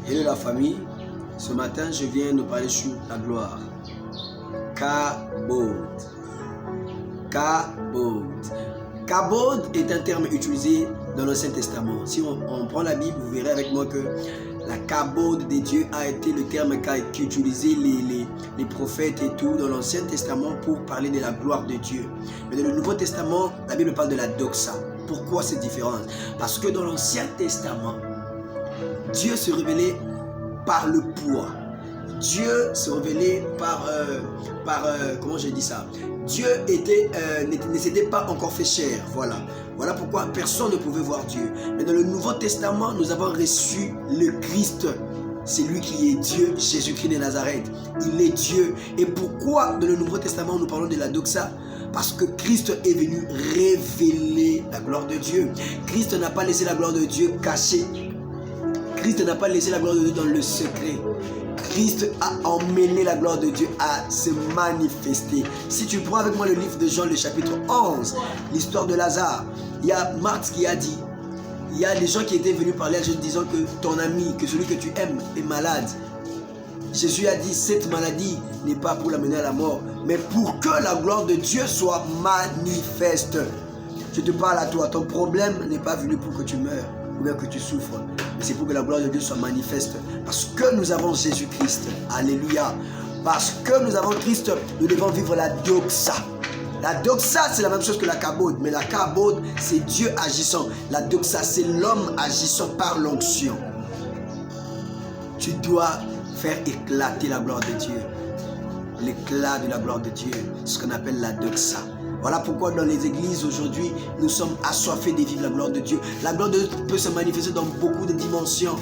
Hello la famille, ce matin je viens de parler sur la gloire. Kabod. Kabod. Kabod est un terme utilisé dans l'Ancien Testament. Si on prend la Bible, vous verrez avec moi que la kabod de Dieu a été le terme qu'utilisaient les prophètes et tout dans l'Ancien Testament pour parler de la gloire de Dieu. Mais dans le Nouveau Testament, la Bible parle de la doxa. Pourquoi cette différence? Parce que dans l'Ancien Testament, Dieu se révélait par le poids. Dieu se révélait comment je dis ça? Dieu ne s'était pas encore fait chair. Voilà pourquoi personne ne pouvait voir Dieu. Mais dans le Nouveau Testament, nous avons reçu le Christ. C'est lui qui est Dieu, Jésus-Christ de Nazareth. Il est Dieu. Et pourquoi dans le Nouveau Testament nous parlons de la doxa? Parce que Christ est venu révéler la gloire de Dieu. Christ n'a pas laissé la gloire de Dieu cachée. Christ n'a pas laissé la gloire de Dieu dans le secret. Christ a emmené la gloire de Dieu à se manifester. Si tu prends avec moi le livre de Jean, le chapitre 11, l'histoire de Lazare, il y a Marthe qui a dit, il y a des gens qui étaient venus parler à Jésus disant que ton ami, que celui que tu aimes est malade. Jésus a dit, cette maladie n'est pas pour l'amener à la mort, mais pour que la gloire de Dieu soit manifeste. Je te parle à toi, ton problème n'est pas venu pour que tu meurs ou bien que tu souffres, mais c'est pour que la gloire de Dieu soit manifeste. Parce que nous avons Jésus-Christ. Alléluia. Parce que nous avons Christ, nous devons vivre la doxa. La doxa, c'est la même chose que la kabod. Mais la kabod, c'est Dieu agissant. La doxa, c'est l'homme agissant par l'onction. Tu dois faire éclater la gloire de Dieu. L'éclat de la gloire de Dieu, ce qu'on appelle la doxa. Voilà pourquoi dans les églises aujourd'hui, nous sommes assoiffés de vivre la gloire de Dieu. La gloire de Dieu peut se manifester dans beaucoup de dimensions.